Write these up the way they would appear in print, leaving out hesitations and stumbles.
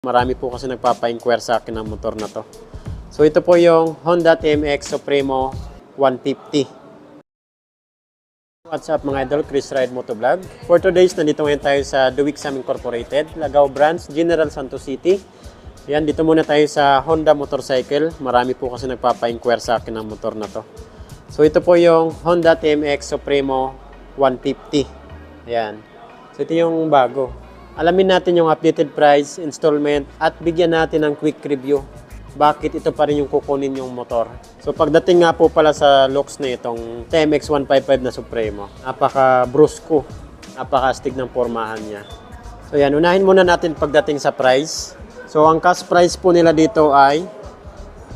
Marami po kasi nagpapa-inquire sa akin ng motor na to. So ito po yung Honda TMX Supremo 150. What's up mga idol, Chris Ride Motovlog. For today's, nandito ngayon tayo sa Duwixam Incorporated, Lagao Branch, General Santos City. Yan, dito muna tayo sa Honda Motorcycle. Marami po kasi nagpapa-inquire sa akin ng motor na to. So ito po yung Honda TMX Supremo 150. Yan. So ito yung bago. Alamin natin yung updated price, installment, at bigyan natin ng quick review. Bakit ito pa rin yung kukunin yung motor. So pagdating nga po pala sa looks na itong TMX 155 na Supremo, napaka-brusco, napaka-astig ng pormahan niya. So yan, unahin muna natin pagdating sa price. So ang cash price po nila dito ay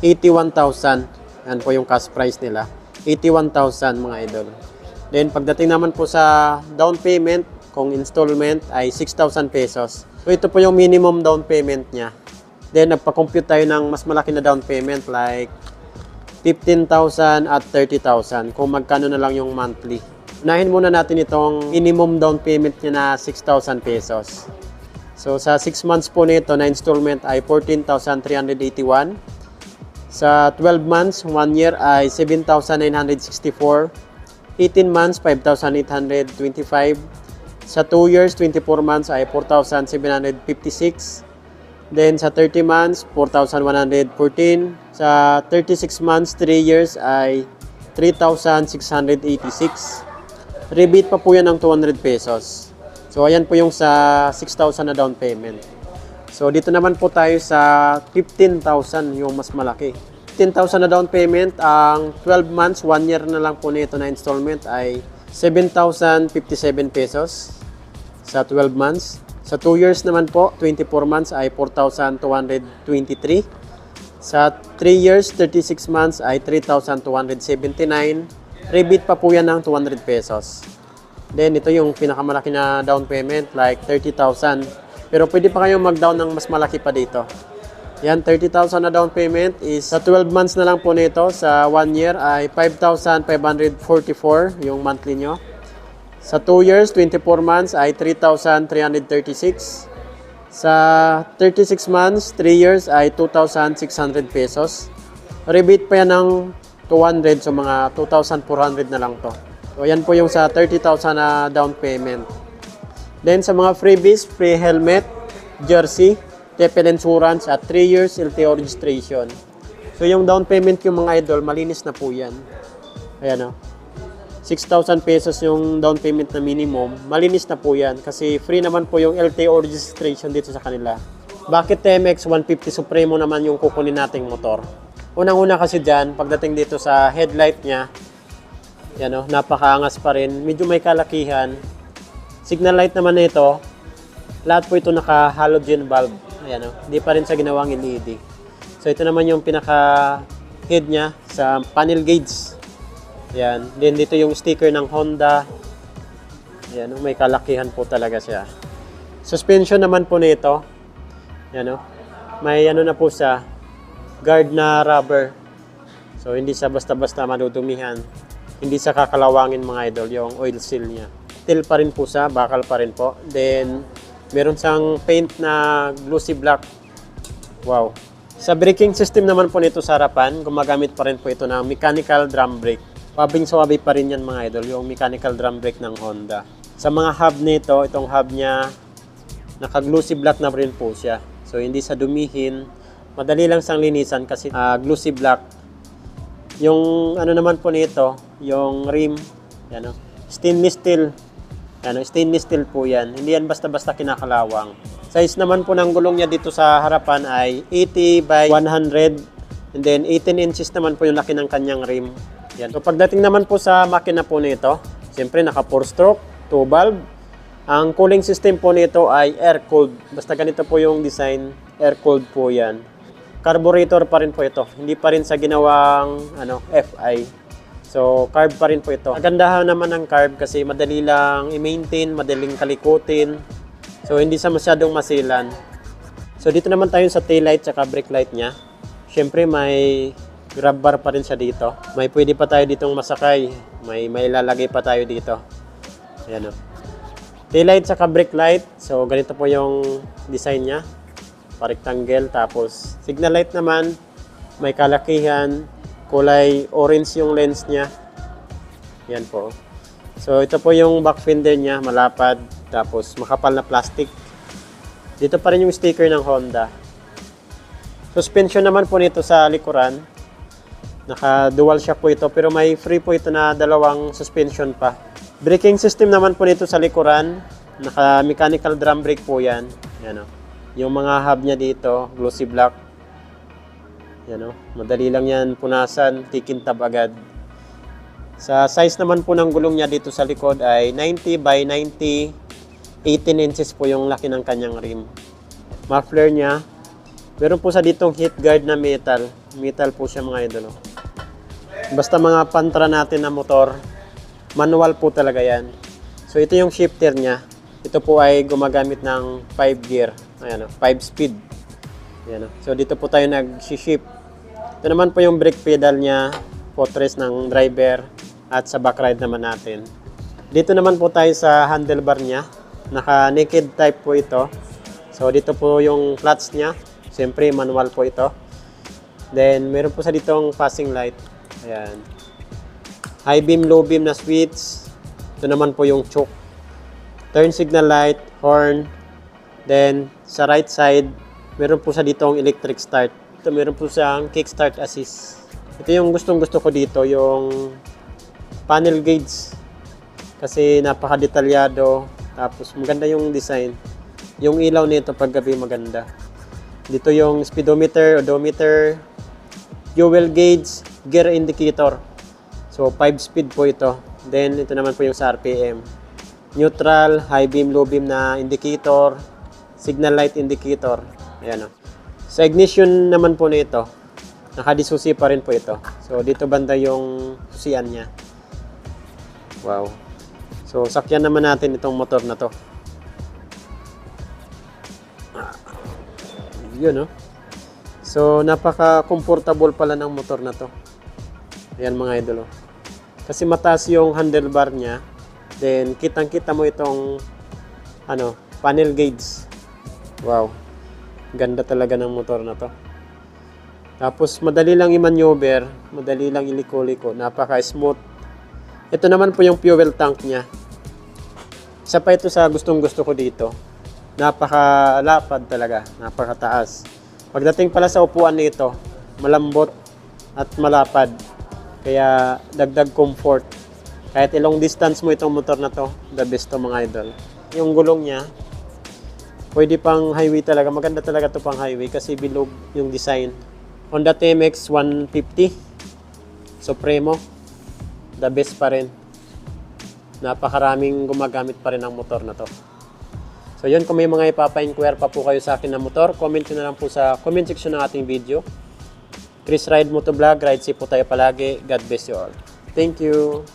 81,000. Yan po yung cash price nila. 81,000 mga idol. Then pagdating naman po sa down payment, kung installment ay 6,000 pesos. So ito po yung minimum down payment niya. Then nagpa-compute tayo ng mas malaki na down payment like 15,000 at 30,000 kung magkano na lang yung monthly. Unahin muna natin itong minimum down payment niya na 6,000 pesos. So sa 6 months po nito na installment ay 14,381. Sa 12 months, 1 year ay 7,964. 18 months, 5,825. Sa 2 years, 24 months ay 4,756. Then sa 30 months, 4,114. Sa 36 months, 3 years ay 3,686. Rebate pa po yan ng 200 pesos. So ayan po yung sa 6,000 na down payment. So dito naman po tayo sa 15,000, yung mas malaki. 15,000 na down payment, ang 12 months, 1 year na lang po nito na installment ay 7,057 pesos sa 12 months. Sa 2 years naman po, 24 months ay 4,223. Sa 3 years, 36 months ay 3,279. Rebate pa po yan ng 200 pesos. Then ito yung pinakamalaki na down payment like 30,000. Pero pwede pa kayong mag-down ng mas malaki pa dito. Yan, 30,000 na down payment is sa 12 months na lang po nito. Sa 1 year ay 5,544 yung monthly nyo. Sa 2 years, 24 months ay 3,336. Sa 36 months, 3 years ay 2,600 pesos. Rebate pa yan ng 200, so mga 2,400 na lang to. So yan po yung sa 30,000 na down payment. Then sa mga freebies, free helmet, jersey, TPL insurance at 3 years LTO registration. So yung down payment yung mga idol, malinis na po yan. Ayan o. 6,000 pesos yung down payment na minimum. Malinis na po yan kasi free naman po yung LTO registration dito sa kanila. Bakit TMX 150 Supremo naman yung kukunin nating motor? Unang-una kasi dyan, pagdating dito sa headlight niya, yan o, napakaangas pa rin. Medyo may kalakihan. Signal light naman na ito. Lahat po ito naka-halogen bulb. Ayan o, hindi pa rin sa ginawang LED. So ito naman yung pinaka-head niya sa panel gauge. Ayan, then dito yung sticker ng Honda. Ayan o, may kalakihan po talaga siya. Suspension naman po nito. Ayan o, may ano na po siya, guard na rubber. So hindi siya basta-basta madudumihan. Hindi siya kakalawangin mga idol, yung oil seal niya. Steel pa rin po siya, bakal pa rin po. Then meron siyang paint na glossy black. Wow. Sa braking system naman po nito sa harapan, gumagamit pa rin po ito ng mechanical drum brake. Wabing-sawabi pa rin yan mga idol, yung mechanical drum brake ng Honda. Sa mga hub nito, itong hub niya, naka-glossy black na rin po siya. So hindi sa dumihin. Madali lang siyang linisan kasi glossy black. Yung ano naman po nito, yung rim, yan o, stainless steel. Ano, stainless steel po yan. Hindi yan basta-basta kinakalawang. Size naman po ng gulong niya dito sa harapan ay 80 by 100. And then 18 inches naman po yung laki ng kanyang rim. Yan. So pagdating naman po sa makina po nito, siyempre naka 4-stroke, 2 valve. Ang cooling system po nito ay air-cooled. Basta ganito po yung design, air-cooled po yan. Carburetor pa rin po ito. Hindi pa rin sa ginawang FI. So, carb pa rin po ito. Kagandahan naman ng carb kasi madali lang i-maintain, madaling kalikutin. So, hindi siya masyadong masilan. So, dito naman tayo sa tail light at brake light niya. Siyempre, may grab bar pa rin siya dito. May pwede pa tayo ditong masakay. May ilalagay pa tayo dito. Ayan o. Tail light at brake light. So, ganito po yung design niya. pa-rectangle. Tapos signal light naman, may kalakihan, kulay orange yung lens niya. Yan po. So ito po yung back fender niya, malapad, tapos makapal na plastic. Dito pa rin yung sticker ng Honda. Suspension naman po nito sa likuran. Naka dual shock po ito, pero may free po ito na dalawang suspension pa. Braking system naman po nito sa likuran. Naka mechanical drum brake po yan. Yan o. Yung mga hub niya dito, glossy black. Yan o. Madali lang yan punasan, tikintab agad. Sa size naman po ng gulong niya dito sa likod ay 90 by 90, 18 inches po yung laki ng kanyang rim. Muffler niya, meron po sa ditong heat guard na metal. Metal po siya mga idolo. Basta mga pantra natin na motor, manual po talaga yan. So ito yung shifter niya. Ito po ay gumagamit ng 5 gear. Ayan o, 5 speed. Ayan o. So dito po tayo nag-shift. Ito naman po yung brake pedal niya, footrest ng driver, at sa back ride naman natin. Dito naman po tayo sa handlebar niya. Naka naked type po ito. So dito po yung clutch niya. Siyempre manual po ito. Then meron po sa ditong passing light. Ayan. High beam, low beam na switch. Ito naman po yung choke. Turn signal light, horn. Then sa right side, meron po sa ditong electric start. Ito meron po siyang kickstart assist. Ito yung gustong-gusto ko dito, yung panel gauge. Kasi napaka-detalyado. Tapos maganda yung design. Yung ilaw nito paggabi maganda. Dito yung speedometer, odometer, fuel gauge, gear indicator. So 5 speed po ito. Then ito naman po yung sa RPM. Neutral, high beam, low beam na indicator, signal light indicator. Ayan o. Sa ignition naman po nito, nakadisusi pa rin po ito. So dito banda yung susian niya. Wow. So sakyan naman natin itong motor na to. Yun no. So napaka-comfortable pala ng motor na to. Ayan mga idolo. Kasi mataas yung handlebar niya. Then kitang-kita mo itong panel gauge. Wow. Ganda talaga ng motor na to. Tapos madali lang i-maneuver, madali lang iliko-liko, napaka-smooth. Ito naman po yung fuel tank niya. Isa pa ito sa gustong-gusto ko dito. Napaka-lapad talaga, napakataas. Pagdating pala sa upuan nito, malambot at malapad. Kaya dagdag comfort. Kahit ilong distance mo itong motor na to, the best to mga idol. Yung gulong niya, pwede pang highway talaga. Maganda talaga to pang highway kasi bilog yung design. Honda TMX 150 Supremo, the best pa rin. Napakaraming gumagamit pa rin ng motor na to. So yun, kung may mga ipapa-inquire pa po kayo sa akin na motor, comment nyo na lang po sa comment section ng ating video. Chris Ride Motovlog, ride safe po tayo palagi. God bless you all. Thank you.